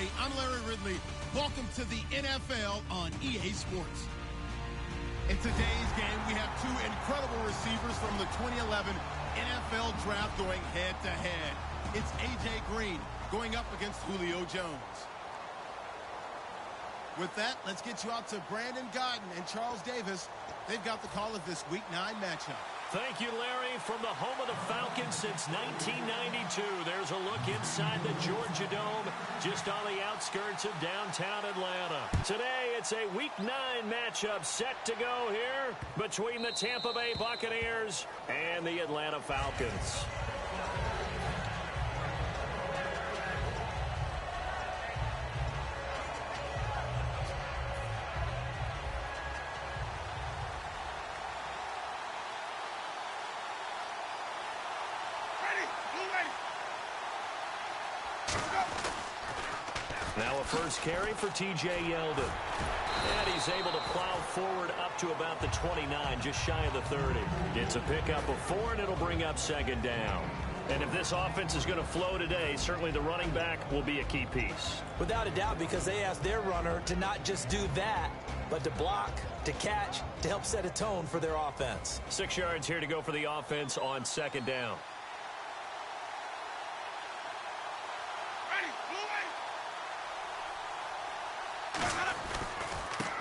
everybody. I'm Larry Ridley. Welcome to the NFL on EA Sports. In today's game, we have two incredible receivers from the 2011 NFL Draft going head-to-head. It's A.J. Green going up against Julio Jones. With that, let's get you out to Brandon Godden and Charles Davis. They've got the call of this Week 9 matchup. Thank you, Larry. From the home of the Falcons since 1992, there's a look inside the Georgia Dome, just on the outskirts of downtown Atlanta. Today, it's a Week 9 matchup set to go here between the Tampa Bay Buccaneers and the Atlanta Falcons. Now a first carry for T.J. Yeldon. And he's able to plow forward up to about the 29, just shy of the 30. It's a pickup of 4, and it'll bring up second down. And if this offense is going to flow today, certainly the running back will be a key piece. Without a doubt, because they asked their runner to not just do that, but to block, to catch, to help set a tone for their offense. 6 yards here to go for the offense on second down.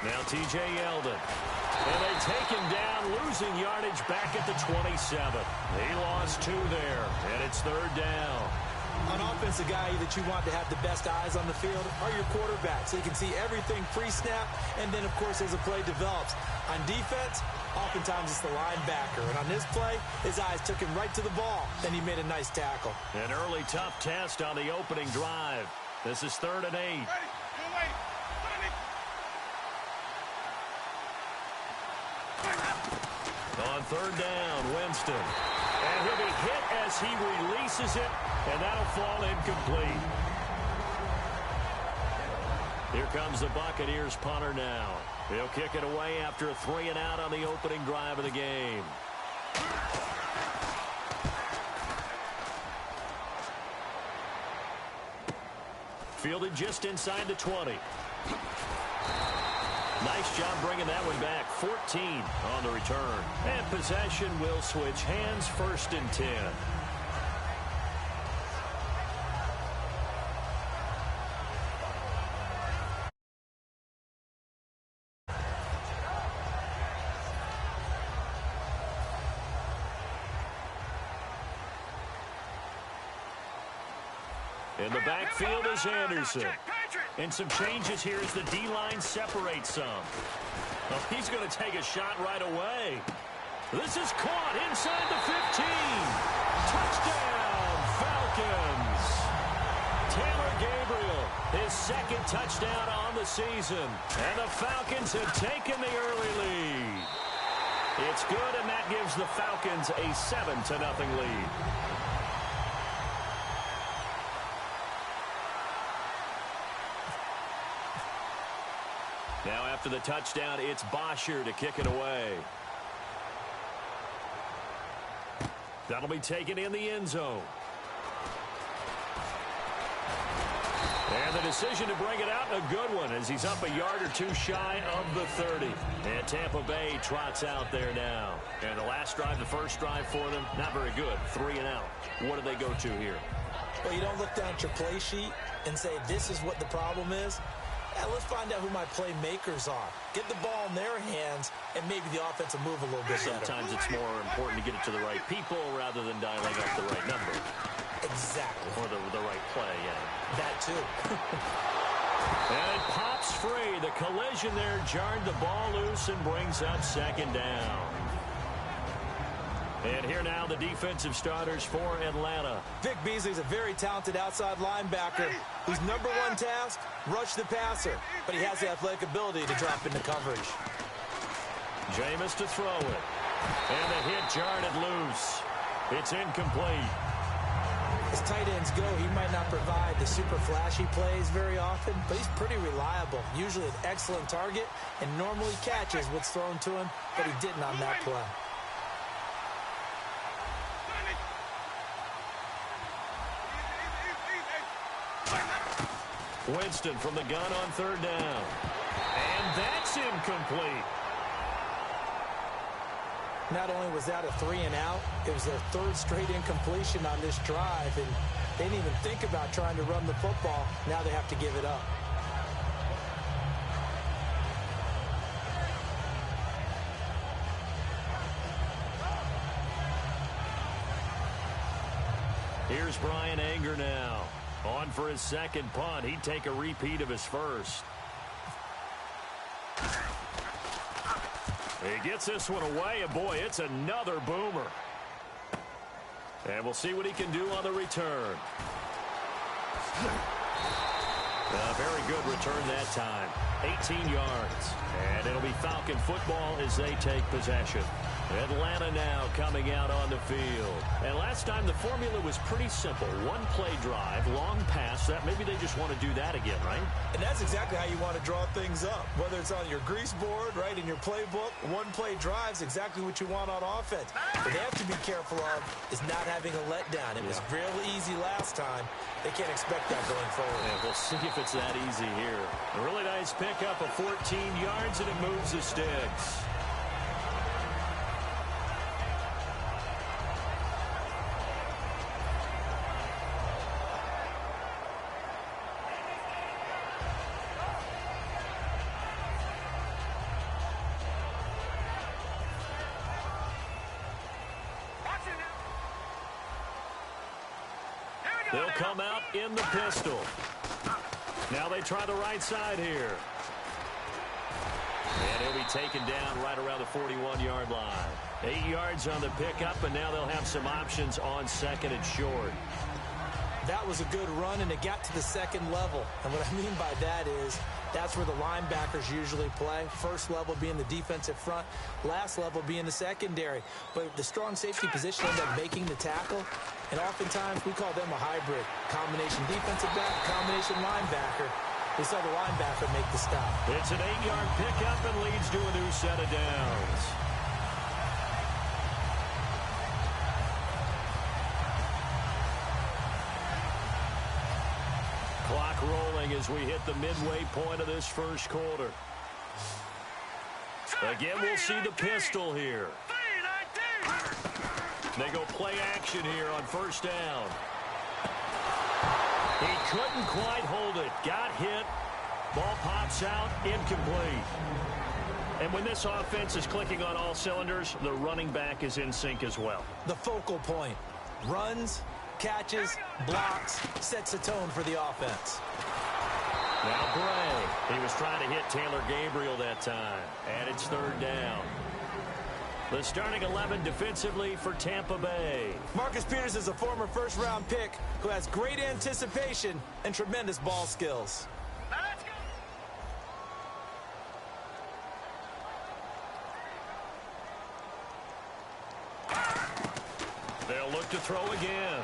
Now T.J. Yeldon. And they take him down, losing yardage back at the 27. He lost 2 there, and it's third down. On offense, a guy that you want to have the best eyes on the field are your quarterbacks. So you can see everything pre-snap, and then, of course, as the play develops. On defense, oftentimes it's the linebacker. And on this play, his eyes took him right to the ball. Then he made a nice tackle. An early tough test on the opening drive. This is 3rd and 8. On third down, Winston. And he'll be hit as he releases it, and that'll fall incomplete. Here comes the Buccaneers punter now. He'll kick it away after a 3-and-out on the opening drive of the game. Fielded just inside the 20. Nice job bringing that one back. 14 on the return. And possession will switch hands, 1st and 10. In the backfield is Anderson. And some changes here as the D-line separates some. Well, he's going to take a shot right away. This is caught inside the 15. Touchdown, Falcons. Taylor Gabriel, his 2nd touchdown on the season. And the Falcons have taken the early lead. It's good, and that gives the Falcons a 7-0 lead. Now after the touchdown, it's Bosher to kick it away. That'll be taken in the end zone. And the decision to bring it out, a good one, as he's up a yard or 2 shy of the 30. And Tampa Bay trots out there now. And the last drive, the first drive for them, not very good. 3-and-out. What do they go to here? Well, you don't look down at your play sheet and say, this is what the problem is. Yeah, let's find out who my playmakers are. Get the ball in their hands, and maybe the offense will move a little bit better. Sometimes it's more important to get it to the right people rather than dialing up the right number. Exactly. Or the right play, yeah. That too. And it pops free. The collision there jarred the ball loose and brings up second down. And here now the defensive starters for Atlanta. Vic Beasley's a very talented outside linebacker whose #1 task, rush the passer. But he has the athletic ability to drop into coverage. Jameis to throw it. And the hit jarred it loose. It's incomplete. As tight ends go, he might not provide the super flashy plays very often, but he's pretty reliable. Usually an excellent target and normally catches what's thrown to him, but he didn't on that play. Winston from the gun on third down. And that's incomplete. Not only was that a 3-and-out, it was their third straight incompletion on this drive, and they didn't even think about trying to run the football. Now they have to give it up. Here's Brian Anger now. On for his second punt. He'd take a repeat of his first. He gets this one away, and boy, it's another boomer. And we'll see what he can do on the return. A very good return that time. 18 yards. And it'll be Falcon football as they take possession. Atlanta now coming out on the field. And last time the formula was pretty simple. One play drive, long pass. That maybe they just want to do that again, right? And that's exactly how you want to draw things up. Whether it's on your grease board, right, in your playbook, one play drive is exactly what you want on offense. What they have to be careful of is not having a letdown. It was real easy last time. They can't expect that going forward. Yeah, we'll see if it's that easy here. A really nice pickup of 14 yards, and it moves the sticks. They'll come out in the pistol. Now they try the right side here. And he'll be taken down right around the 41-yard line. 8 yards on the pickup, and now they'll have some options on second and short. That was a good run, and it got to the second level. And what I mean by that is that's where the linebackers usually play. First level being the defensive front, last level being the secondary. But the strong safety position ended up making the tackle, and oftentimes we call them a hybrid. Combination defensive back, combination linebacker. We saw the linebacker make the stop. It's an 8-yard pickup and leads to a new set of downs. Clock rolling as we hit the midway point of this first quarter. Again, we'll see the pistol here. They go play action here on first down. He couldn't quite hold it. Got hit. Ball pops out. Incomplete. And when this offense is clicking on all cylinders, the running back is in sync as well. The focal point. Runs, catches, blocks, sets the tone for the offense. Now Bray. He was trying to hit Taylor Gabriel that time. And it's third down. The starting 11 defensively for Tampa Bay. Marcus Peters is a former first-round pick who has great anticipation and tremendous ball skills. They'll look to throw again.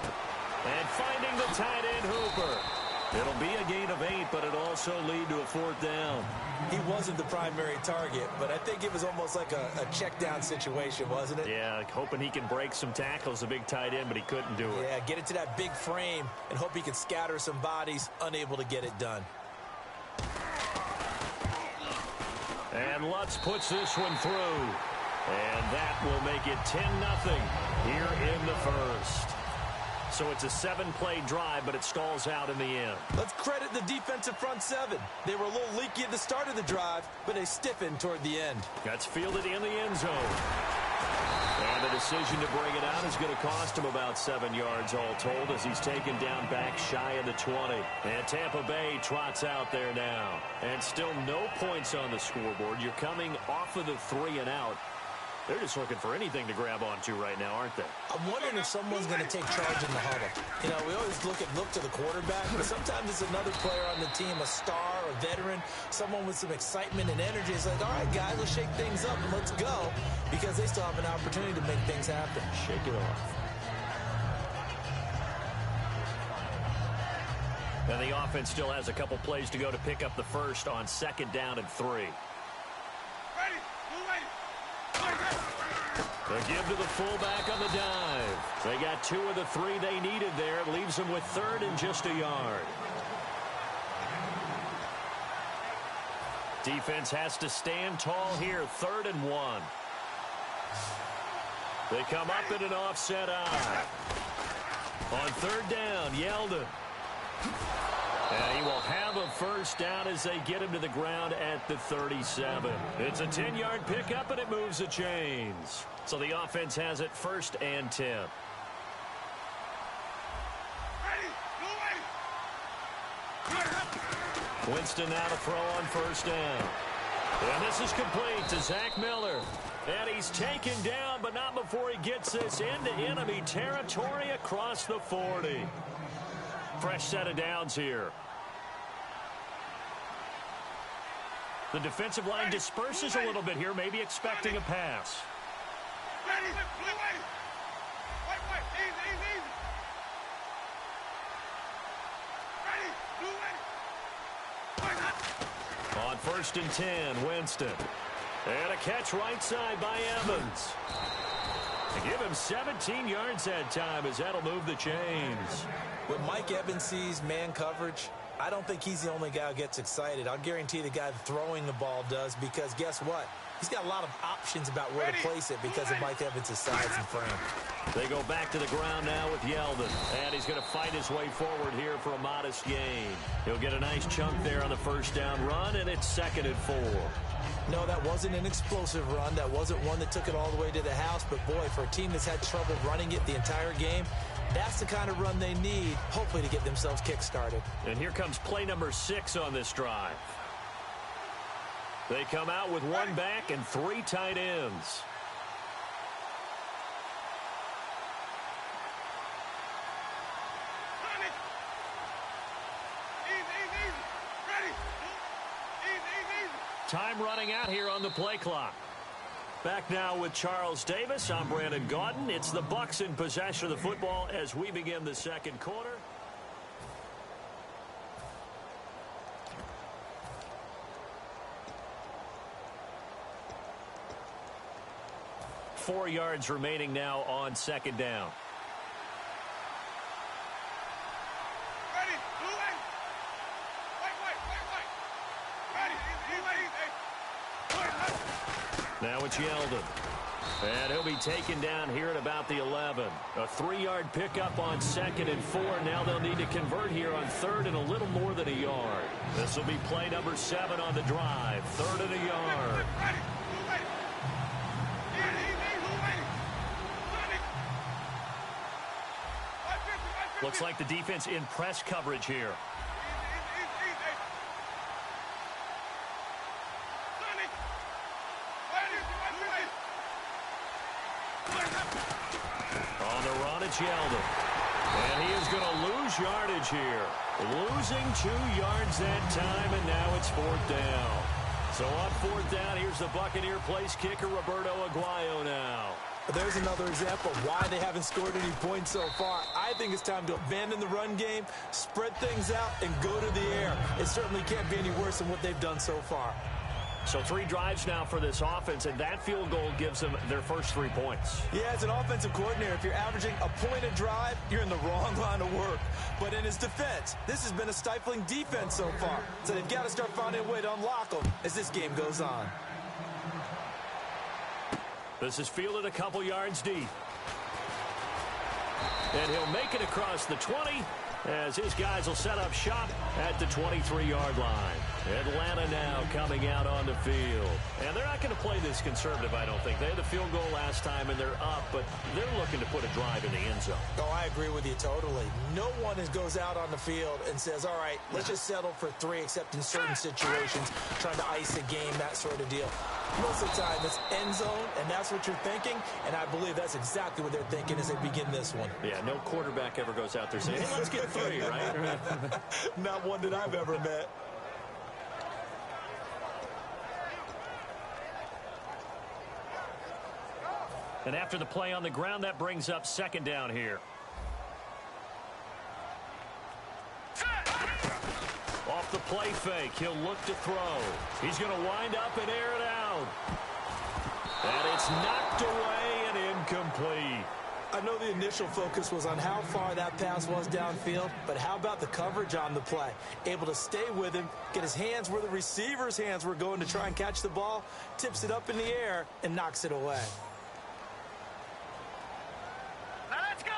And finding the tight end Hooper. It'll be a gain of 8, but it'll also lead to a fourth down. He wasn't the primary target, but I think it was almost like a check-down situation, wasn't it? Yeah, hoping he can break some tackles, a big tight end, but he couldn't do it. Yeah, get it to that big frame and hope he can scatter some bodies, unable to get it done. And Lutz puts this one through. And that will make it 10-0 here in the first. So it's a 7-play drive, but it stalls out in the end. Let's credit the defensive front seven. They were a little leaky at the start of the drive, but they stiffened toward the end. That's fielded in the end zone. And the decision to bring it out is going to cost him about 7 yards all told as he's taken down back shy of the 20. And Tampa Bay trots out there now. And still no points on the scoreboard. You're coming off of the 3-and-out. They're just looking for anything to grab onto right now, aren't they? I'm wondering if someone's going to take charge in the huddle. You know, we always look to the quarterback, but sometimes it's another player on the team, a star, a veteran, someone with some excitement and energy. It's like, all right, guys, let's shake things up and let's go, because they still have an opportunity to make things happen. Shake it off. And the offense still has a couple plays to go to pick up the first on 2nd down and 3. They give to the fullback on the dive. They got 2 of the 3 they needed there. It leaves them with 3rd and just a yard. Defense has to stand tall here, 3rd and 1. They come up in an offset eye. On 3rd down, Yeldon. And he will have a first down as they get him to the ground at the 37. It's a 10-yard pickup, and it moves the chains. So the offense has it 1st and 10. Winston now to throw on 1st down. And this is complete to Zach Miller. And he's taken down, but not before he gets this into enemy territory across the 40. Fresh set of downs here. The defensive line disperses a little bit here, maybe expecting a pass. On 1st and 10, Winston. And a catch right side by Evans. To give him 17 yards that time, as that'll move the chains. When Mike Evans sees man coverage, I don't think he's the only guy who gets excited. I'll guarantee the guy throwing the ball does, because guess what? He's got a lot of options about where to place it because of Mike Evans' size and frame. They go back to the ground now with Yeldon. And he's going to fight his way forward here for a modest gain. He'll get a nice chunk there on the 1st down run, and it's 2nd and 4. No, that wasn't an explosive run. That wasn't one that took it all the way to the house. But, boy, for a team that's had trouble running it the entire game, that's the kind of run they need, hopefully, to get themselves kick-started. And here comes play number 6 on this drive. They come out with 1 back and 3 tight ends. Time running out here on the play clock. Back now with Charles Davis. I'm Brandon Gaudin. It's the Bucs in possession of the football as we begin the 2nd quarter. Four yards remaining now on 2nd down. Now it's Yeldon. And he'll be taken down here at about the 11. A 3-yard pickup on 2nd and 4. Now they'll need to convert here on 3rd and a little more than a yard. This will be play number 7 on the drive. 3rd and a yard. Looks like the defense in press coverage here. On the run, it's Yeldon. And he is going to lose yardage here. Losing 2 yards that time, and now it's 4th down. So on 4th down, here's the Buccaneer place kicker, Roberto Aguayo now. There's another example of why they haven't scored any points so far. I think it's time to abandon the run game, spread things out, and go to the air. It certainly can't be any worse than what they've done so far. So 3 drives now for this offense, and that field goal gives them their first 3 points. Yeah, as an offensive coordinator, if you're averaging a point a drive, you're in the wrong line of work. But in his defense, this has been a stifling defense so far. So they've got to start finding a way to unlock them as this game goes on. This is fielded a couple yards deep. And he'll make it across the 20 as his guys will set up shop at the 23-yard line. Atlanta now coming out on the field. And they're not going to play this conservative, I don't think. They had the field goal last time, and they're up, but they're looking to put a drive in the end zone. Oh, I agree with you totally. No one goes out on the field and says, all right, let's just settle for 3, except in certain situations, trying to ice a game, that sort of deal. Most of the time, it's end zone, and that's what you're thinking, and I believe that's exactly what they're thinking as they begin this one. Yeah, no quarterback ever goes out there saying, hey, let's get 3, right? Not one that I've ever met. And after the play on the ground, that brings up 2nd down here. Off the play fake, he'll look to throw. He's going to wind up and air it out. And it's knocked away and incomplete. I know the initial focus was on how far that pass was downfield, but how about the coverage on the play? Able to stay with him, get his hands where the receiver's hands were going to try and catch the ball, tips it up in the air, and knocks it away. Now let's go!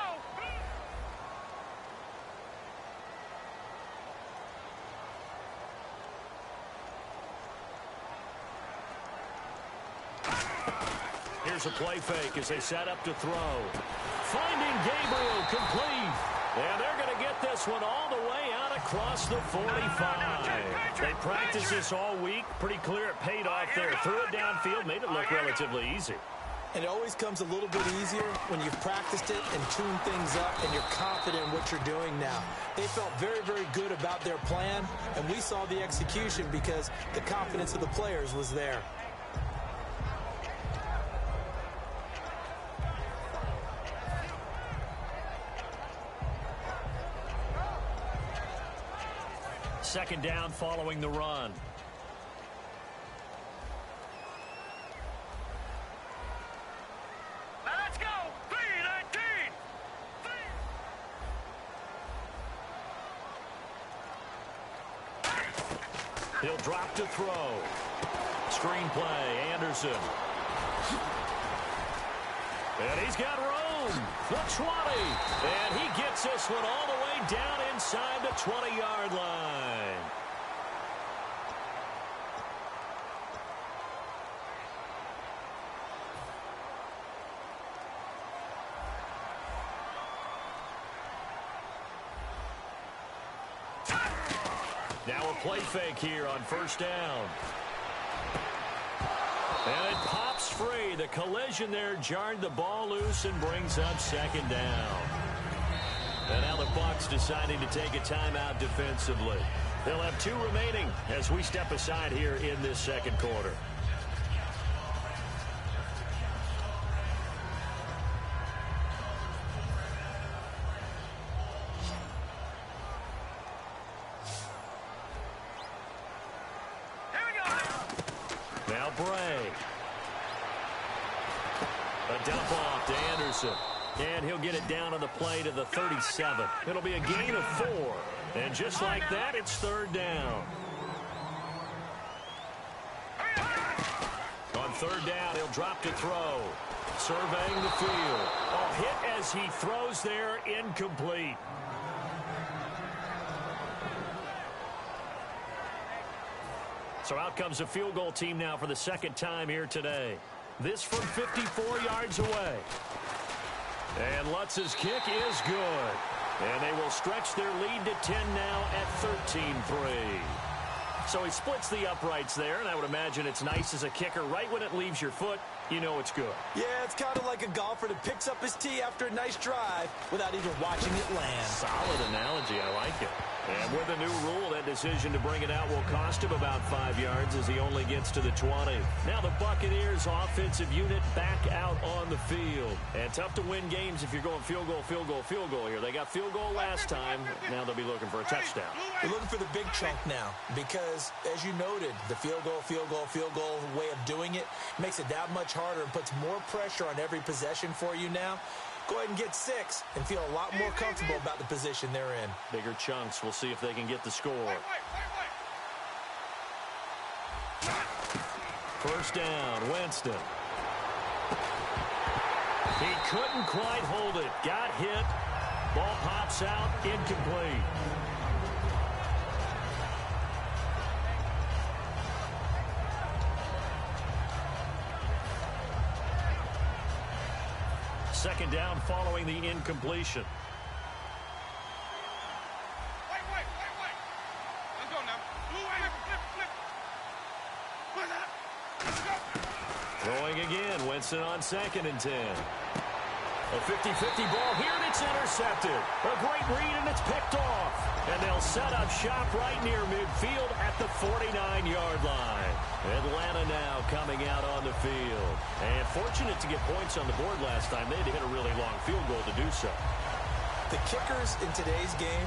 Here's a play fake as they set up to throw. Finding Gabriel complete. And they're going to get this one all the way out across the 45. They practiced this all week. Pretty clear it paid off there. Threw it downfield, made it look relatively easy. And it always comes a little bit easier when you've practiced it and tuned things up and you're confident in what you're doing now. They felt very, very good about their plan, and we saw the execution because the confidence of the players was there. Second down following the run. Let's go! 3-19! He'll drop to throw. Screenplay, Anderson. And he's got room. The 20. And he gets this one all the way down inside the 20-yard line. Now a play fake here on first down. And it pops free. The collision there jarred the ball loose and brings up second down. And now the Bucs deciding to take a timeout defensively. They'll have 2 remaining as we step aside here in this second quarter. Now Bray. A dump off to Anderson. And he'll get it down on the play to the 37. It'll be a gain of 4. And just like that, it's third down. On third down, he'll drop to throw. Surveying the field. Oh, hit as he throws there, incomplete. So out comes a field goal team now for the second time here today. This from 54 yards away. And Lutz's kick is good. And they will stretch their lead to 10 now at 13-3. So he splits the uprights there, and I would imagine it's nice as a kicker. Right when it leaves your foot, you know it's good. Yeah, it's kind of like a golfer that picks up his tee after a nice drive without even watching it land. Solid analogy. I like it. And with the new rule, that decision to bring it out will cost him about 5 yards as he only gets to the 20. Now the Buccaneers offensive unit back out on the field. And tough to win games if you're going field goal, field goal, field goal here. They got field goal last time. Now they'll be looking for a touchdown. We're looking for the big chunk now because, as you noted, the field goal way of doing it makes it that much harder and puts more pressure on every possession for you now. Go ahead and get 6 and feel a lot more comfortable about the position they're in. Bigger chunks. We'll see if they can get the score. First down, Winston. He couldn't quite hold it. Got hit. Ball pops out, incomplete. Second down following the incompletion. Wait. Let's go now. Flip. Throwing again. Winston on 2nd and 10. A 50-50 ball here, and it's intercepted. A great read, and it's picked off. And they'll set up shop right near midfield at the 49-yard line. Atlanta now coming out on the field. And fortunate to get points on the board last time. They had to hit a really long field goal to do so. The kickers in today's game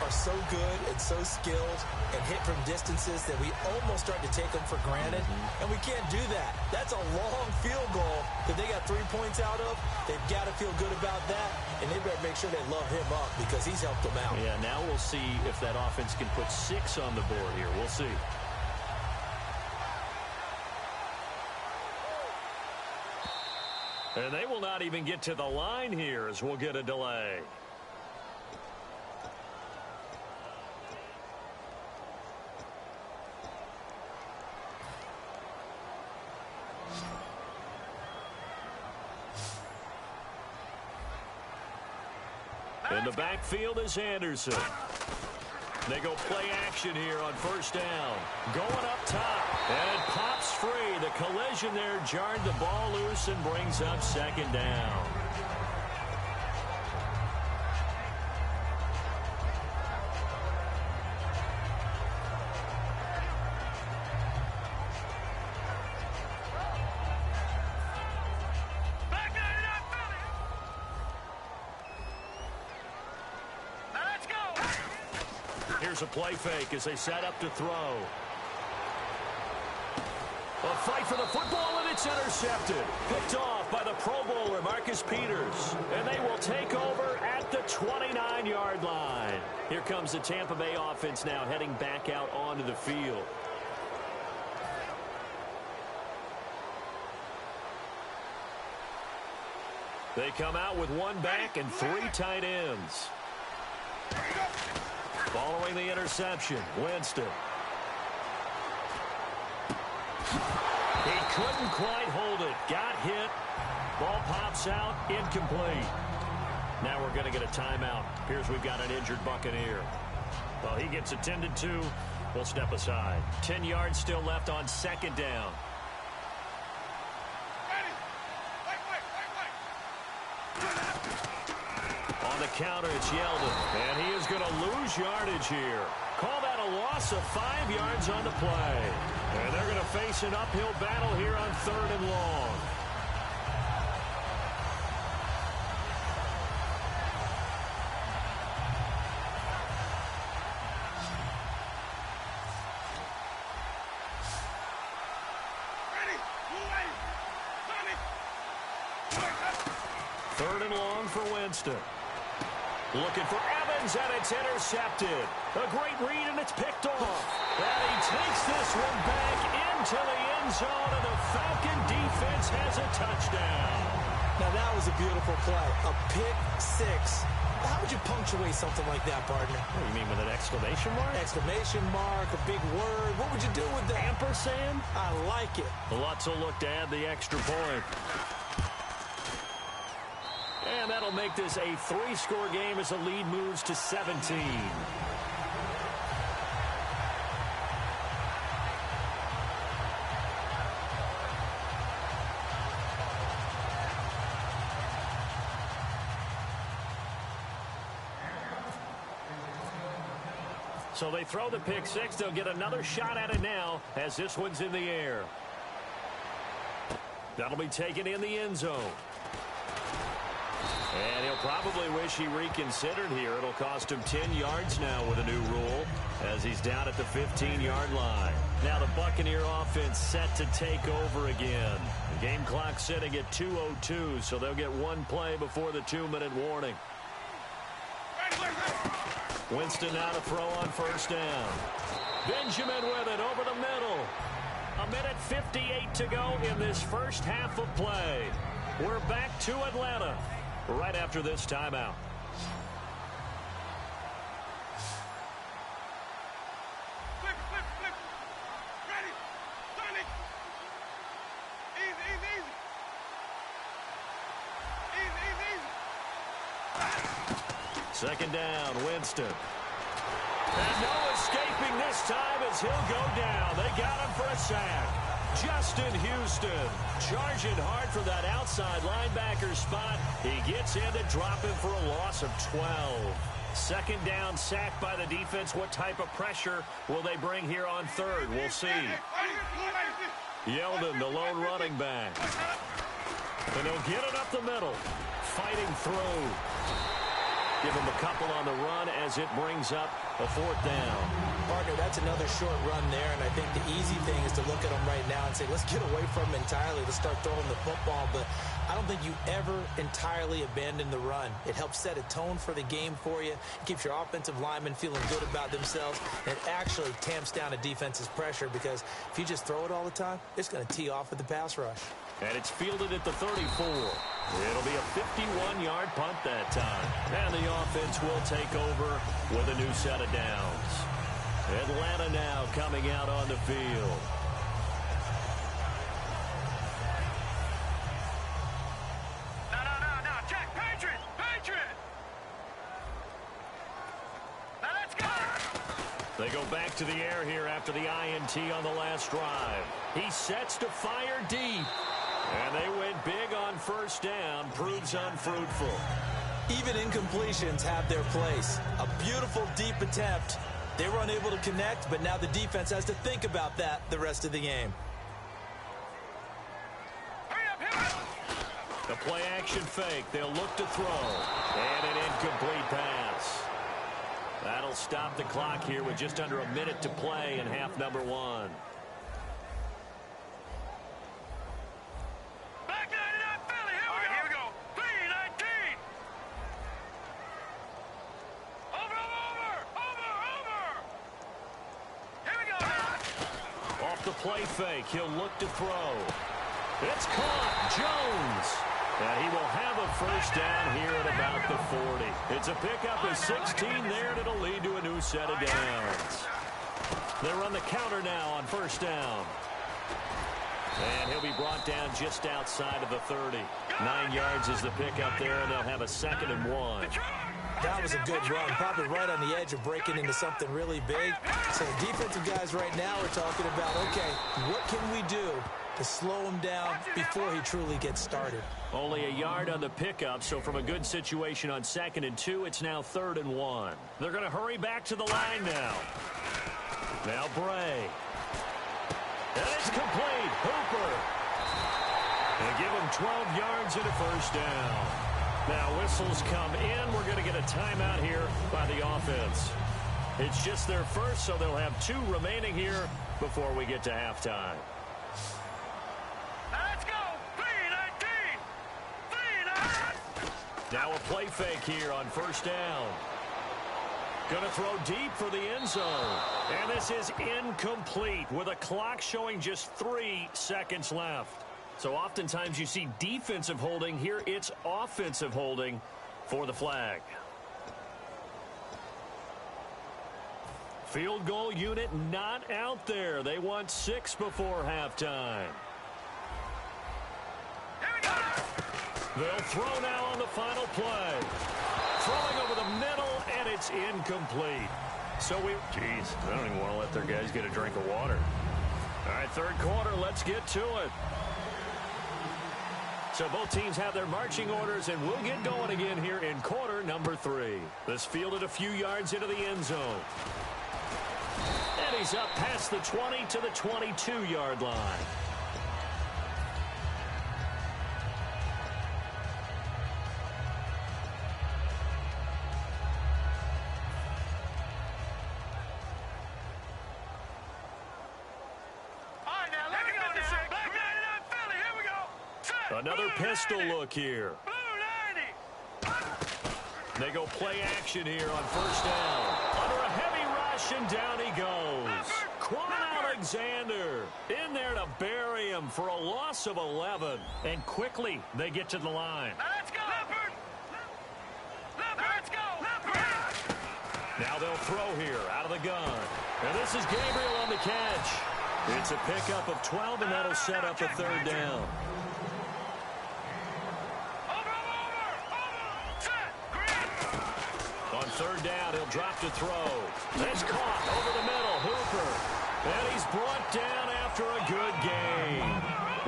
are so good and so skilled and hit from distances that we almost start to take them for granted, and we can't do that. That's a long field goal that they got 3 points out of. They've got to feel good about that, and they better make sure they love him up because he's helped them out. Yeah, now we'll see if that offense can put 6 on the board here. We'll see. And they will not even get to the line here as we'll get a delay. In the backfield is Anderson. They go play action here on first down. Going up top. And it pops free. The collision there jarred the ball loose and brings up second down. Here's a play fake as they set up to throw. A fight for the football, and it's intercepted. Picked off by the Pro Bowler, Marcus Peters. And they will take over at the 29-yard line. Here comes the Tampa Bay offense now heading back out onto the field. They come out with one back and 3 tight ends. Following the interception, Winston. He couldn't quite hold it. Got hit. Ball pops out. Incomplete. Now we're going to get a timeout. Appears we've got an injured Buccaneer. Well, he gets attended to. We'll step aside. 10 yards still left on second down. On the counter, it's Yeldon, and he is going to lose yardage here. Call that a loss of 5 yards on the play. And they're going to face an uphill battle here on 3rd and long. Third and long for Winston. Looking for Evans, and it's intercepted. A great read, and it's picked off. And he takes this one back into the end zone, and the Falcon defense has a touchdown. Now, that was a beautiful play. A pick six. How would you punctuate something like that, partner? What do you mean, with an exclamation mark? Exclamation mark, a big word. What would you do with that? Ampersand? I like it. Lutz will look to add the extra point. And that'll make this a 3-score game as the lead moves to 17. So they throw the pick six. They'll get another shot at it now as this one's in the air. That'll be taken in the end zone. And he'll probably wish he reconsidered here. It'll cost him 10 yards now with a new rule as he's down at the 15-yard line. Now the Buccaneer offense set to take over again. The game clock sitting at 2:02, so they'll get one play before the 2-minute warning. Winston now to throw on first down. Benjamin with it over the middle. 1:58 to go in this first half of play. We're back to Atlanta right after this timeout. Flip. Ready. Sonic. Easy. Second down, Winston. And no escaping this time as he'll go down. They got him for a sack. Justin Houston charging hard for that outside linebacker spot. He gets in to drop him for a loss of 12. Second down, sack by the defense. What type of pressure will they bring here on third? We'll see. Yeldon, the lone running back. And he'll get it up the middle. Fighting through. Give him a couple on the run as it brings up a fourth down. Partner, that's another short run there, and I think the easy thing is to look at him right now and say, let's get away from him entirely. Let's start throwing the football, but I don't think you ever entirely abandon the run. It helps set a tone for the game for you. It keeps your offensive linemen feeling good about themselves, and it actually tamps down a defense's pressure because if you just throw it all the time, it's going to tee off with the pass rush. And it's fielded at the 34. It'll be a 51-yard punt that time. And the offense will take over with a new set of downs. Atlanta now coming out on the field. No. Check. Patriot. Now let's go. They go back to the air here after the INT on the last drive. He sets to fire deep. And they went big on first down. Proves unfruitful. Even incompletions have their place. A beautiful deep attempt. They were unable to connect, but now the defense has to think about that the rest of the game. The play action fake. They'll look to throw. And an incomplete pass. That'll stop the clock here with just under a minute to play in half number one. Play fake. He'll look to throw. It's caught. Jones. And he will have a first down here at about the 40. It's a pickup of 16 there, and it'll lead to a new set of downs. They run the counter now on first down. And he'll be brought down just outside of the 30. 9 yards is the pickup there, and they'll have a 2nd and 1. That was a good run, probably right on the edge of breaking into something really big. So the defensive guys right now are talking about, okay, what can we do to slow him down before he truly gets started? Only a yard on the pickup, so from a good situation on 2nd and 2, it's now 3rd and 1. They're going to hurry back to the line now. Now Bray. And it's complete. Hooper. And give him 12 yards and a first down. Now whistles come in. We're going to get a timeout here by the offense. It's just their first, so they'll have 2 remaining here before we get to halftime. Let's go. 3-19. Now a play fake here on first down. Going to throw deep for the end zone. And this is incomplete with a clock showing just 3 seconds left. So oftentimes you see defensive holding. Here it's offensive holding for the flag. Field goal unit not out there. They want 6 before halftime. They'll throw now on the final play. Throwing over the middle, and it's incomplete. So I don't even want to let their guys get a drink of water. All right, 3rd quarter, let's get to it. So both teams have their marching orders, and we'll get going again here in quarter number 3. This fielded a few yards into the end zone. And he's up past the 20 to the 22-yard line. Another pistol look here. They go play action here on first down. Under a heavy rush, and down he goes. Quan Alexander in there to bury him for a loss of 11. And quickly, they get to the line. Let's go. Let's go. Now they'll throw here out of the gun. And this is Gabriel on the catch. It's a pickup of 12, and that'll set up a 3rd down. On 3rd down, he'll drop to throw. It's caught over the middle. Hooper. And he's brought down after a good gain.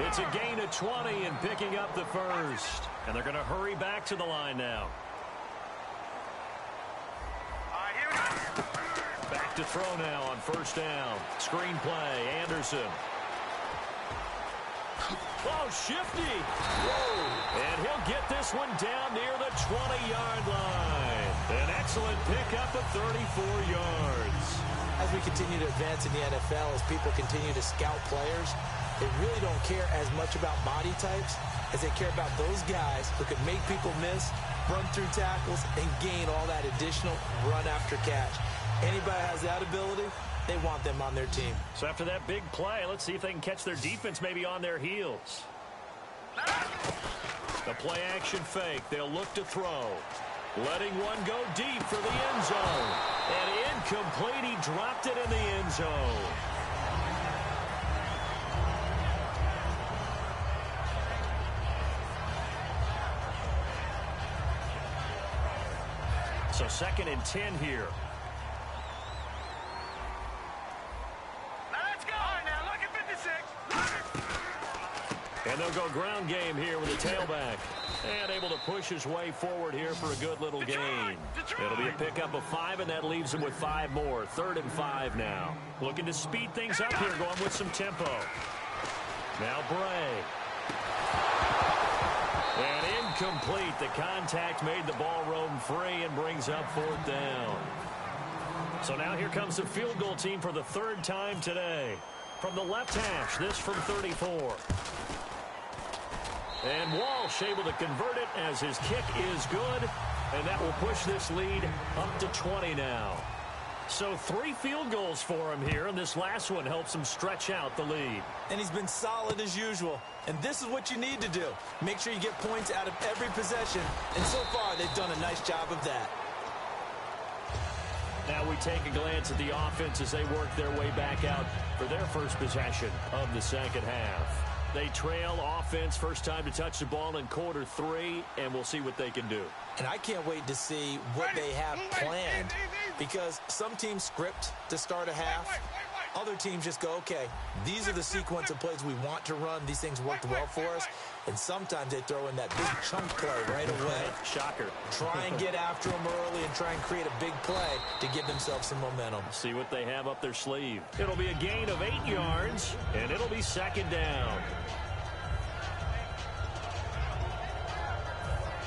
It's a gain of 20 and picking up the 1st. And they're going to hurry back to the line now. Back to throw now on 1st down. Screen play. Anderson. Oh, shifty. Whoa. And he'll get this one down near the 20-yard line. An excellent pickup of 34 yards. As we continue to advance in the NFL, as people continue to scout players, they really don't care as much about body types as they care about those guys who can make people miss, run through tackles, and gain all that additional run after catch. Anybody has that ability, they want them on their team. So after that big play, let's see if they can catch their defense maybe on their heels. The play action fake. They'll look to throw. Letting one go deep for the end zone. And incomplete. He dropped it in the end zone. So 2nd and 10 here. Now let's go. All right, now look at 56. And they'll go ground game here with the tailback. And able to push his way forward here for a good little gain. It'll be a pickup of 5, and that leaves him with 5 more. 3rd and 5 now. Looking to speed things up here, going with some tempo. Now Bray. And incomplete. The contact made the ball roam free and brings up 4th down. So now here comes the field goal team for the 3rd time today. From the left hash, this from 34. And Walsh able to convert it as his kick is good. And that will push this lead up to 20 now. So 3 field goals for him here, and this last one helps him stretch out the lead. And he's been solid as usual. And this is what you need to do. Make sure you get points out of every possession. And so far, they've done a nice job of that. Now we take a glance at the offense as they work their way back out for their first possession of the 2nd half. They trail offense, first time to touch the ball in quarter 3, and we'll see what they can do. And I can't wait to see what they have planned, because some teams script to start a half. Other teams just go, okay, these are the sequence of plays we want to run. These things worked well for us. And sometimes they throw in that big chunk play right away. Shocker. Try and get after them early and try and create a big play to give themselves some momentum. See what they have up their sleeve. It'll be a gain of 8 yards, and it'll be 2nd down.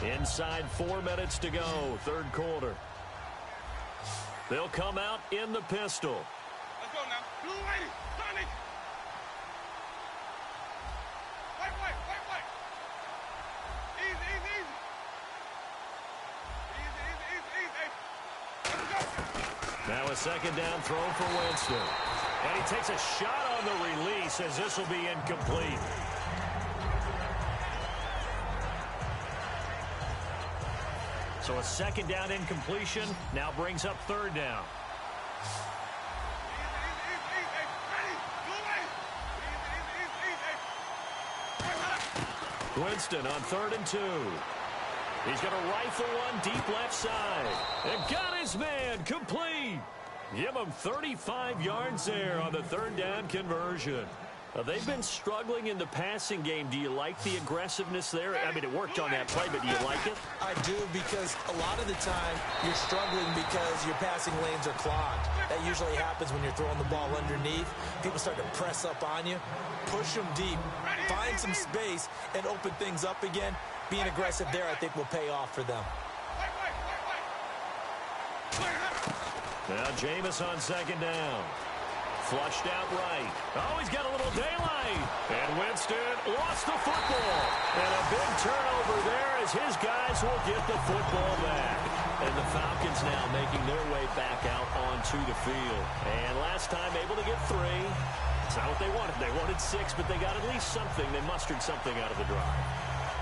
Inside 4 minutes to go, 3rd quarter. They'll come out in the pistol. Let's go now. Blue lady, Sonny. Wait. Easy. Let's go. Now a 2nd down throw for Winston. And he takes a shot on the release as this will be incomplete. So a 2nd down incompletion now brings up 3rd down. Winston on 3rd and 2. He's going to rifle one deep left side. And got his man complete. Give him 35 yards there on the 3rd down conversion. They've been struggling in the passing game. Do you like the aggressiveness there? I mean, it worked on that play, but do you like it? I do, because a lot of the time you're struggling because your passing lanes are clogged. That usually happens when you're throwing the ball underneath. People start to press up on you. Push them deep. Find some space and open things up again. Being aggressive there, I think, will pay off for them. Now Jameis on 2nd down. Flushed out right. Oh, he's got a little daylight. And Winston lost the football. And a big turnover there as his guys will get the football back. And the Falcons now making their way back out onto the field. And last time able to get 3. It's not what they wanted. They wanted 6, but they got at least something. They mustered something out of the drive.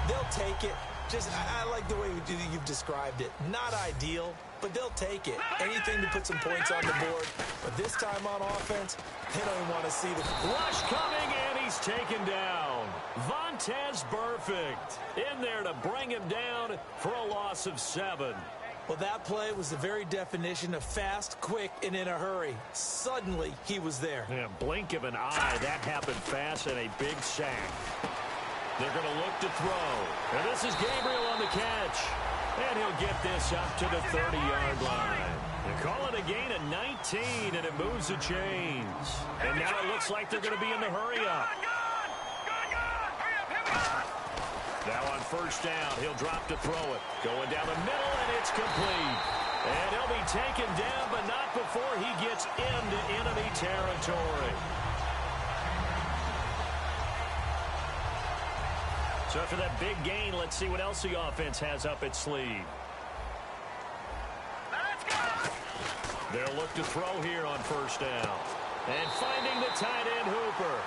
They'll take it. I like the way you've described it. Not ideal, but they'll take it. Anything to put some points on the board. But this time on offense, they don't even want to see the rush coming, and he's taken down. Vontaze Burfict in there to bring him down for a loss of 7. Well, that play was the very definition of fast, quick, and in a hurry. Suddenly, he was there. Yeah, blink of an eye. That happened fast, and a big sack. They're going to look to throw. And this is Gabriel on the catch. And he'll get this up to the 30-yard line. They call it a gain of 19, and it moves the chains. And now it looks like they're going to be in the hurry-up. Now on 1st down, he'll drop to throw it. Going down the middle, and it's complete. And he'll be taken down, but not before he gets into enemy territory. So after that big gain, let's see what else the offense has up its sleeve. Let's go! They'll look to throw here on first down. And finding the tight end Hooper.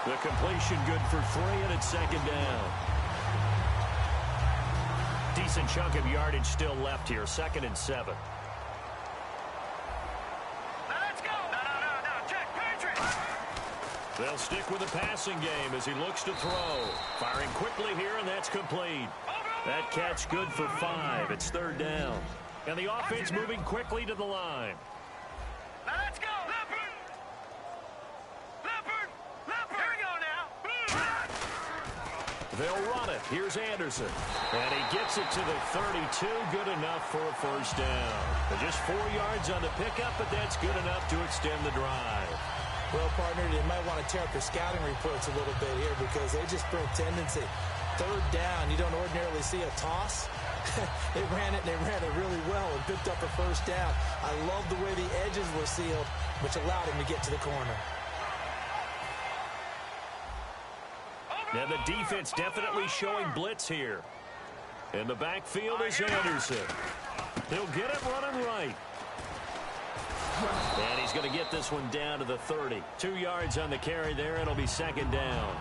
The completion good for 3, and it's second down. Decent chunk of yardage still left here, 2nd and 7. Let's go! No, check, Patriot! They'll stick with the passing game as he looks to throw. Firing quickly here, and that's complete. That catch good for 5. It's 3rd down. And the offense moving quickly to the line. Let's go! Leopard! Here we go now! They'll run it. Here's Anderson. And he gets it to the 32. Good enough for a first down. And just 4 yards on the pickup, but that's good enough to extend the drive. Well, partner, they might want to tear up their scouting reports a little bit here because they just bring tendency. 3rd down, you don't ordinarily see a toss. They ran it really well and picked up a first down. I love the way the edges were sealed, which allowed him to get to the corner. Now the defense definitely showing blitz here. In the backfield is Anderson. He'll get it running right. And he's going to get this one down to the 30. 2 yards on the carry there. It'll be 2nd down.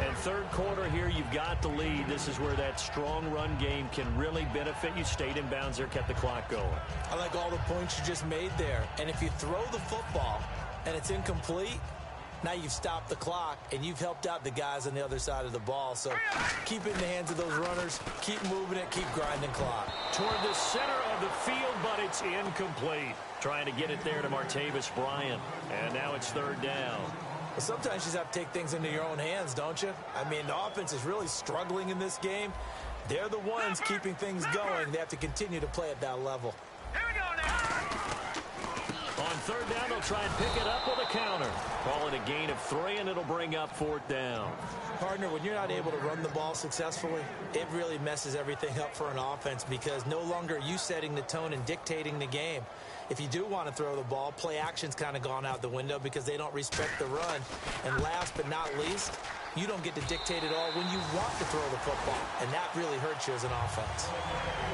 And 3rd quarter here, you've got the lead. This is where that strong run game can really benefit you. Stayed in bounds there, kept the clock going. I like all the points you just made there. And if you throw the football and it's incomplete, now you've stopped the clock and you've helped out the guys on the other side of the ball. So keep it in the hands of those runners. Keep moving it. Keep grinding clock. Toward the center of the field, but it's incomplete. Trying to get it there to Martavis Bryant. And now it's 3rd down. Well, sometimes you just have to take things into your own hands, don't you? I mean, the offense is really struggling in this game. They're the ones keeping things going. They have to continue to play at that level. Here we go now! On 3rd down, they'll try and pick it up with a counter. Call it a gain of 3, and it'll bring up 4th down. Partner, when you're not able to run the ball successfully, it really messes everything up for an offense because no longer are you setting the tone and dictating the game. If you do want to throw the ball, play action's kind of gone out the window because they don't respect the run. And last but not least, you don't get to dictate it all when you want to throw the football. And that really hurts you as an offense.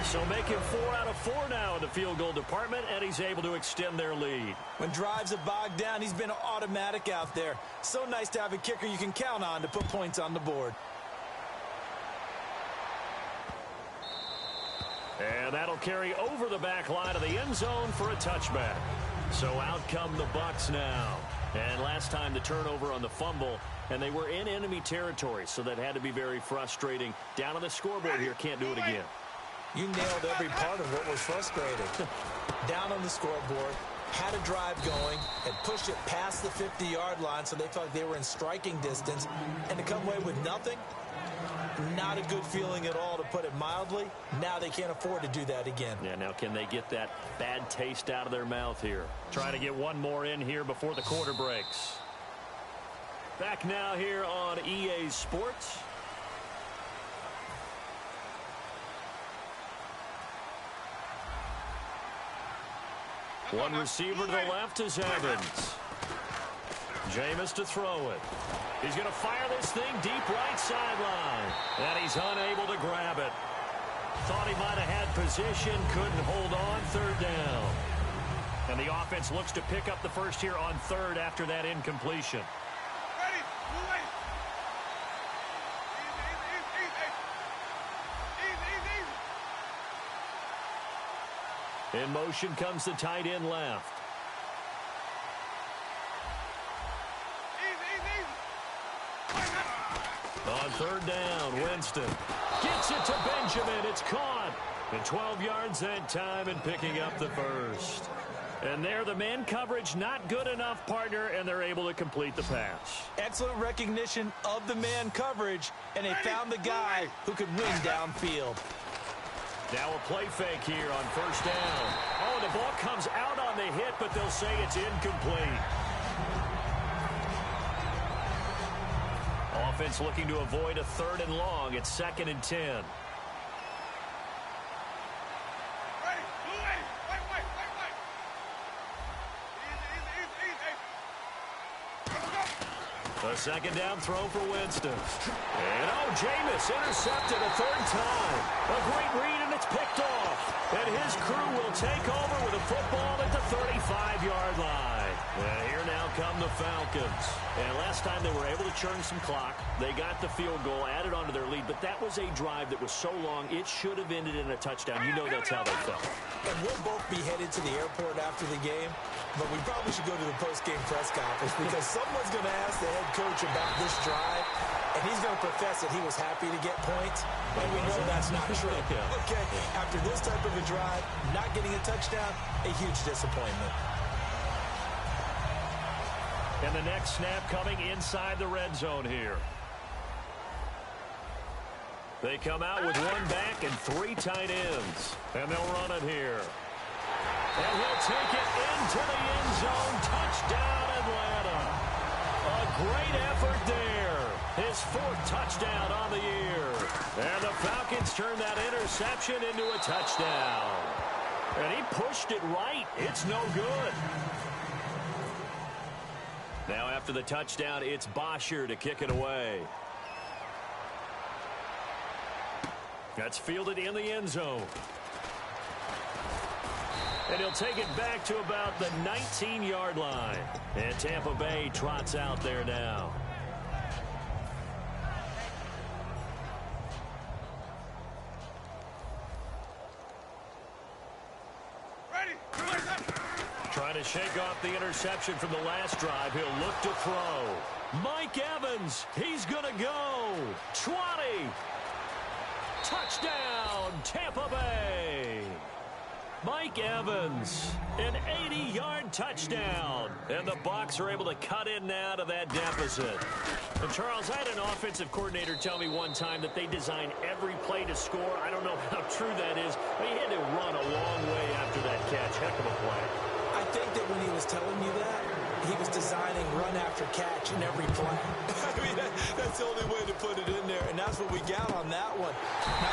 So making 4 out of 4 now in the field goal department, and he's able to extend their lead. When drives are bogged down, he's been automatic out there. So nice to have a kicker you can count on to put points on the board. And that'll carry over the back line of the end zone for a touchback. So out come the Bucs now. And last time the turnover on the fumble, and they were in enemy territory, so that had to be very frustrating. Down on the scoreboard here, can't do it again. You nailed every part of what was frustrating. Down on the scoreboard, had a drive going, and pushed it past the 50-yard line so they felt like they were in striking distance, and to come away with nothing, not a good feeling at all, to put it mildly. Now they can't afford to do that again. Yeah, now can they get that bad taste out of their mouth here? Trying to get one more in here before the quarter breaks. Back now here on EA Sports. One receiver to the left is Evans. Jameis to throw it. He's going to fire this thing deep right sideline. And he's unable to grab it. Thought he might have had position, couldn't hold on. 3rd down. And the offense looks to pick up the first here on 3rd after that incompletion. Ready, move it. Easy. In motion comes the tight end left. On 3rd down, Winston gets it to Benjamin. It's caught. And 12 yards that time and picking up the first. And there, the man coverage not good enough, partner, and they're able to complete the pass. Excellent recognition of the man coverage, and they found the guy who could win downfield. Now a play fake here on 1st down. Oh, the ball comes out on the hit, but they'll say it's incomplete. Offense looking to avoid a 3rd and long. It's 2nd and 10. Ready, move it. Wait. A second down throw for Winston. And, Jameis intercepted a third time. A great read, and it's picked off. And his crew will take over with a football at the 35-yard line. And here now come the Falcons. And last time they were able to churn some clock. They got the field goal, added on to their lead. But that was a drive that was so long, it should have ended in a touchdown. You know that's how they felt. And we'll both be headed to the airport after the game. But we probably should go to the post-game press conference because someone's going to ask the head coach about this drive, and he's going to profess that he was happy to get points, and we know that's not true. Okay, after this type of a drive, not getting a touchdown, a huge disappointment. And the next snap coming inside the red zone here. They come out with one back and three tight ends, and they'll run it here. And he'll take it into the end zone. Touchdown, Atlanta. A great effort there. His fourth touchdown on the year. And the Falcons turn that interception into a touchdown. And he pushed it right. It's no good. Now after the touchdown, it's Bosher to kick it away. That's fielded in the end zone. And he'll take it back to about the 19-yard line. And Tampa Bay trots out there now. Ready. Trying to shake off the interception from the last drive. He'll look to throw. Mike Evans, he's going to go. 20. Touchdown, Tampa Bay. Mike Evans, an 80-yard touchdown. And the Bucs are able to cut in now to that deficit. And Charles, I had an offensive coordinator tell me one time that they design every play to score. I don't know how true that is, but he had to run a long way after that catch. Heck of a play. I think that when he was telling you that, he was designing run after catch in every play. I mean, that's the only way to put it in there, and that's what we got on that one.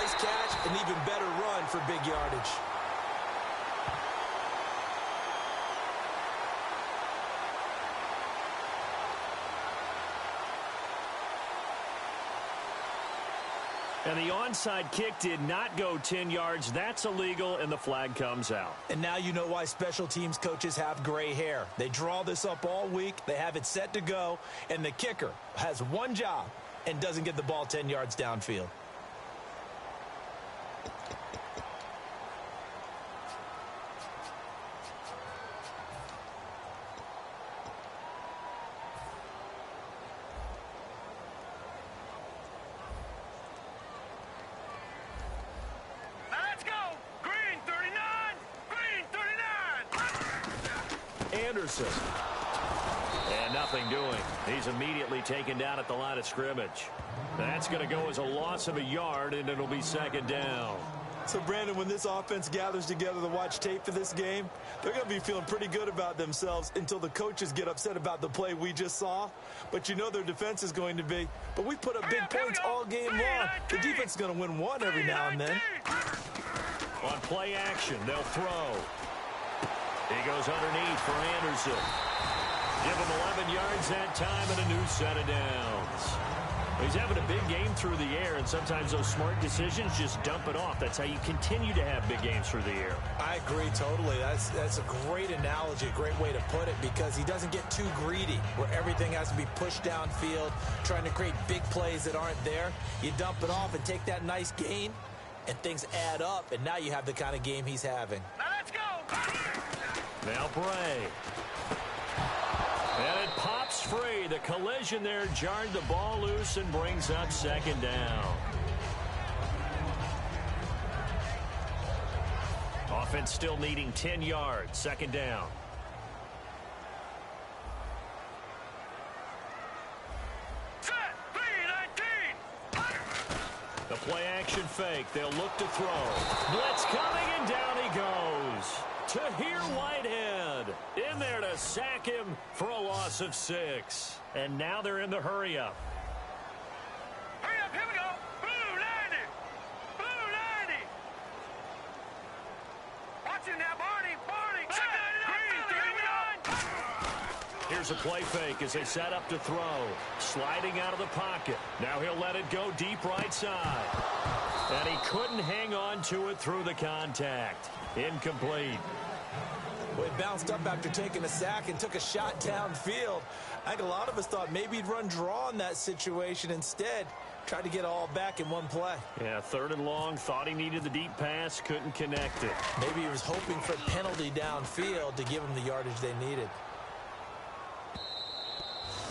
Nice catch, an even better run for big yardage. And the onside kick did not go 10 yards. That's illegal, and the flag comes out. And now you know why special teams coaches have gray hair. They draw this up all week. They have it set to go. And the kicker has one job and doesn't get the ball 10 yards downfield. Anderson. And nothing doing. He's immediately taken down at the line of scrimmage. That's going to go as a loss of a yard, and it'll be second down. So, Brandon, when this offense gathers together to watch tape for this game, they're going to be feeling pretty good about themselves until the coaches get upset about the play we just saw. But you know their defense is going to be. But we put up big points all game long. The defense is going to win one every now and then. On play action, they'll throw. He goes underneath for Anderson. Give him 11 yards that time and a new set of downs. He's having a big game through the air, and sometimes those smart decisions just dump it off. That's how you continue to have big games through the air. I agree totally. That's a great analogy, a great way to put it, because he doesn't get too greedy where everything has to be pushed downfield, trying to create big plays that aren't there. You dump it off and take that nice gain, and things add up, and now you have the kind of game he's having. Now let's go. Now Bray. And it pops free. The collision there jarred the ball loose and brings up second down. Offense still needing 10 yards. Second down. Set. 3-19. The play action fake. They'll look to throw. Blitz coming, and down he goes. Tahir Whitehead in there to sack him for a loss of 6. And now they're in the hurry up. Hurry up, here we go. Blue 90. Blue 90. Watch it now, Barney. Barney. Green 39. Here's a play fake as they set up to throw. Sliding out of the pocket. Now he'll let it go deep right side. And he couldn't hang on to it through the contact. Incomplete. Well, he bounced up after taking a sack and took a shot downfield. I think a lot of us thought maybe he'd run draw in that situation. Instead, tried to get it all back in one play. Yeah, 3rd and long. Thought he needed the deep pass. Couldn't connect it. Maybe he was hoping for a penalty downfield to give him the yardage they needed.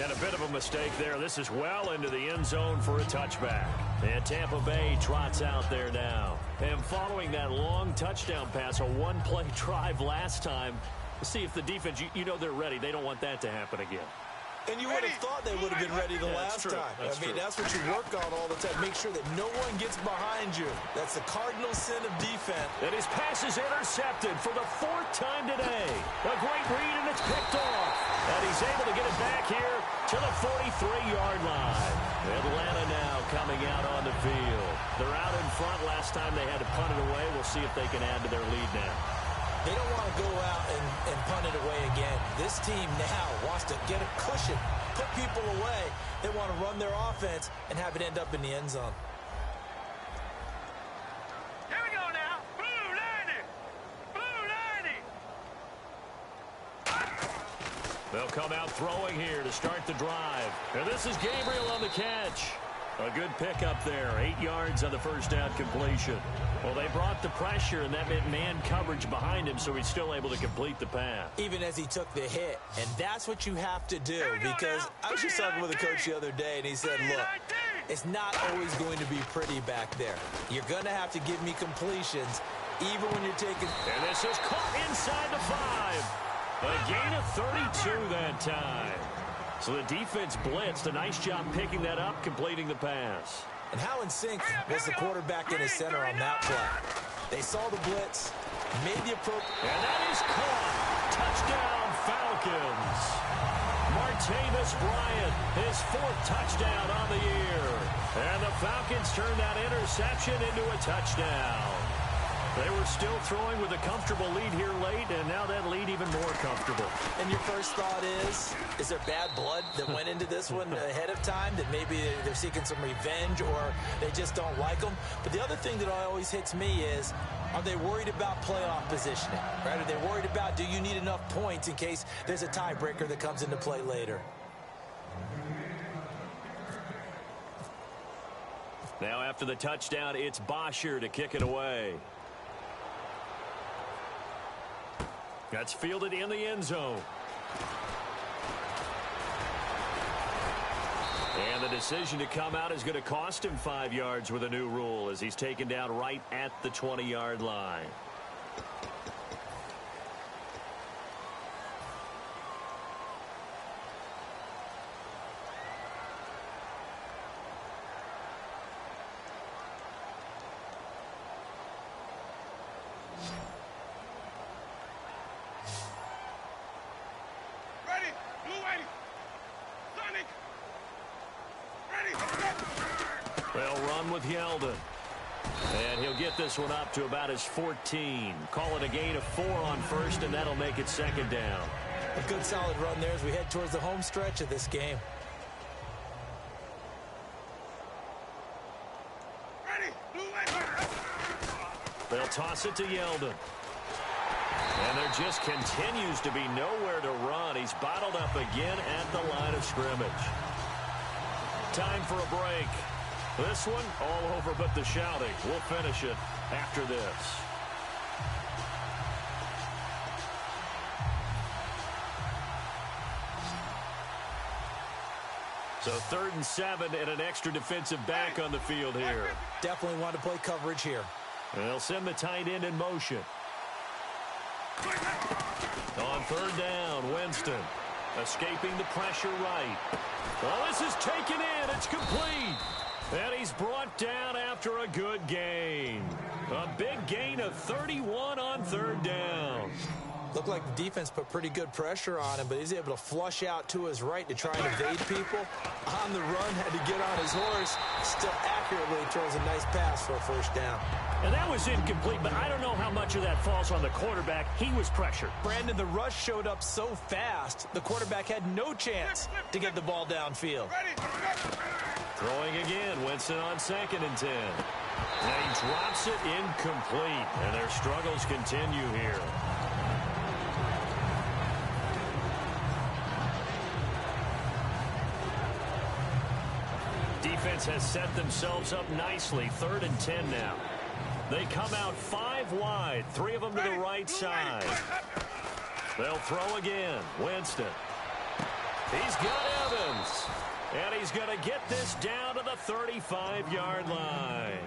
And a bit of a mistake there. This is well into the end zone for a touchback. And Tampa Bay trots out there now. And following that long touchdown pass, a one-play drive last time, we'll see if the defense, you know they're ready. They don't want that to happen again. And you would have thought they would have been ready the last time. That's true. That's what you work on all the time. Make sure that no one gets behind you. That's the cardinal sin of defense. And his pass is intercepted for the 4th time today. A great read, and it's picked off. And he's able to get it back here to the 43-yard line. Atlanta now coming out on the field. They're out in front. Last time they had to punt it away. We'll see if they can add to their lead now. They don't want to go out and punt it away again. This team now wants to get a cushion, put people away. They want to run their offense and have it end up in the end zone. Here we go now. Blue 90. Blue 90. They'll come out throwing here to start the drive. And this is Gabriel on the catch. A good pickup there. 8 yards on the first down completion. Well, they brought the pressure, and that meant man coverage behind him, so he's still able to complete the pass. Even as he took the hit. And that's what you have to do, because I was just talking with a coach the other day, and he said, look, it's not always going to be pretty back there. You're going to have to give me completions, even when you're taking... And this is caught inside the 5. A gain of 32 that time. So the defense blitzed. A nice job picking that up, completing the pass. And how in sync was the quarterback in his center on that play? They saw the blitz, made the approach. And that is caught. Touchdown, Falcons. Martavis Bryant, his 4th touchdown on the year. And the Falcons turn that interception into a touchdown. They were still throwing with a comfortable lead here late, and now that lead even more comfortable. And your first thought is there bad blood that went into this one ahead of time, that maybe they're seeking some revenge or they just don't like them? But the other thing that always hits me is, are they worried about playoff positioning? Right? Are they worried about, do you need enough points in case there's a tiebreaker that comes into play later? Now after the touchdown, it's Bosher to kick it away. That's fielded in the end zone. And the decision to come out is going to cost him 5 yards with a new rule as he's taken down right at the 20-yard line. They'll run with Yeldon. And he'll get this one up to about his 14. Call it a gain of 4 on first, and that'll make it 2nd down. A good solid run there as we head towards the home stretch of this game. They'll toss it to Yeldon. And there just continues to be nowhere to run. He's bottled up again at the line of scrimmage. Time for a break. This one all over but the shouting. We'll finish it after this. So 3rd and 7 and an extra defensive back on the field here. Definitely want to play coverage here. And they'll send the tight end in motion. On 3rd down, Winston escaping the pressure right. Well, this is taken in. It's complete. And he's brought down after a good gain. A big gain of 31 on 3rd down. Looked like the defense put pretty good pressure on him, but he's able to flush out to his right to try and evade people. On the run, had to get on his horse. Still accurately throws a nice pass for a first down. And that was incomplete, but I don't know how much of that falls on the quarterback. He was pressured. Brandon, the rush showed up so fast, the quarterback had no chance to get the ball downfield. Throwing again, Winston on 2nd and 10. And he drops it incomplete, and their struggles continue here. Defense has set themselves up nicely. 3rd and 10 now. They come out 5 wide, 3 of them to the right side. They'll throw again. Winston. He's got Evans. And he's going to get this down to the 35-yard line.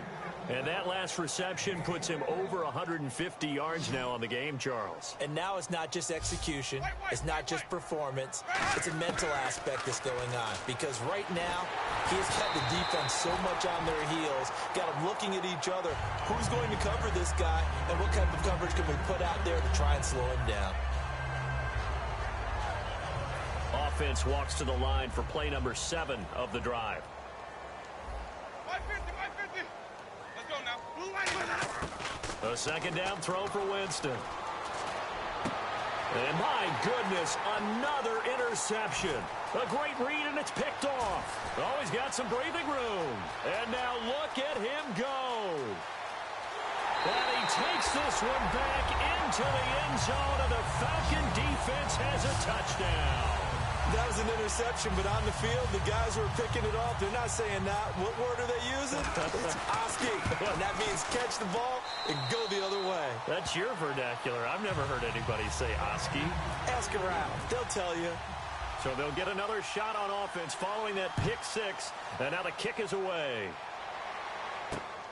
And that last reception puts him over 150 yards now on the game, Charles. And now it's not just execution. It's not just performance. It's a mental aspect that's going on. Because right now, he has got the defense so much on their heels, got them looking at each other. Who's going to cover this guy? And what type of coverage can we put out there to try and slow him down? Offense walks to the line for play number 7 of the drive. 550. Let's go now. A 2nd down throw for Winston. And my goodness, another interception. A great read, and it's picked off. Oh, he's got some breathing room. And now look at him go. And he takes this one back into the end zone, and the Falcon defense has a touchdown. That was an interception, but on the field, the guys who are picking it off, they're not saying that. What word are they using? It's Oski. And that means catch the ball and go the other way. That's your vernacular. I've never heard anybody say Oski. Ask around. They'll tell you. So they'll get another shot on offense following that pick 6. And now the kick is away.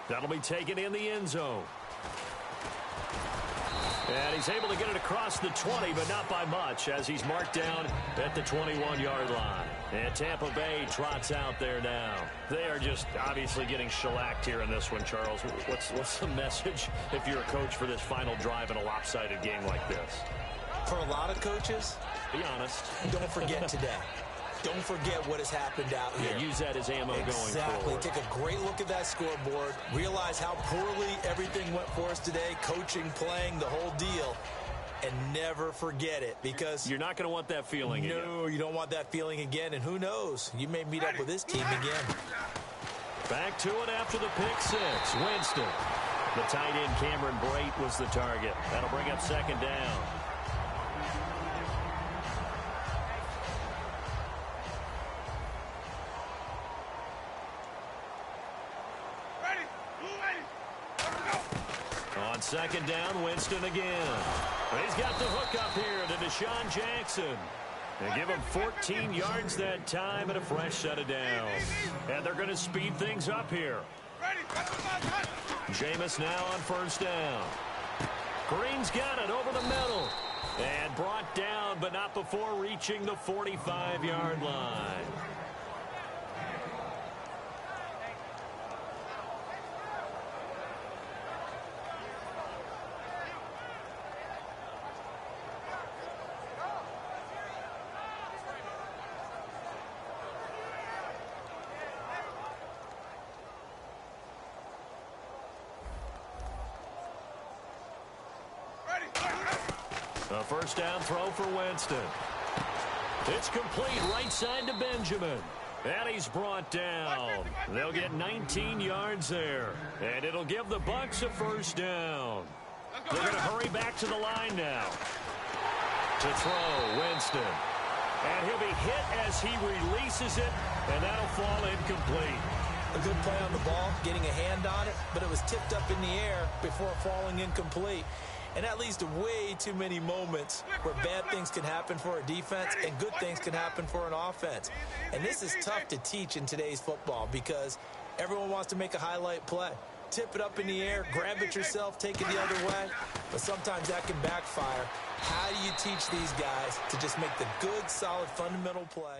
That'll be taken in the end zone. And he's able to get it across the 20, but not by much, as he's marked down at the 21-yard line. And Tampa Bay trots out there now. They are just obviously getting shellacked here in this one, Charles. What's the message if you're a coach for this final drive in a lopsided game like this? For a lot of coaches, be honest. Don't forget today. Don't forget what has happened out here. Yeah, use that as ammo going forward. Take a great look at that scoreboard. Realize how poorly everything went for us today. Coaching, playing, the whole deal. And never forget it, because you're not going to want that feeling again. No, you don't want that feeling again. And who knows? You may meet up with this team again. Back to it after the pick 6. Winston. The tight end, Cameron Brate, was the target. That'll bring up 2nd down. On 2nd down, Winston again. He's got the hook up here to Deshaun Jackson. They give him 14 yards that time and a fresh set of downs. And they're going to speed things up here. Jameis now on 1st down. Green's got it over the middle. And brought down, but not before reaching the 45-yard line. A 1st down throw for Winston. It's complete right side to Benjamin. And he's brought down. They'll get 19 yards there. And it'll give the Bucs a 1st down. They're going to hurry back to the line now. To throw, Winston. And he'll be hit as he releases it. And that'll fall incomplete. A good play on the ball, getting a hand on it, but it was tipped up in the air before falling incomplete. And that leads to way too many moments where bad things can happen for a defense and good things can happen for an offense. And this is tough to teach in today's football because everyone wants to make a highlight play. Tip it up in the air, grab it yourself, take it the other way. But sometimes that can backfire. How do you teach these guys to just make the good, solid, fundamental play?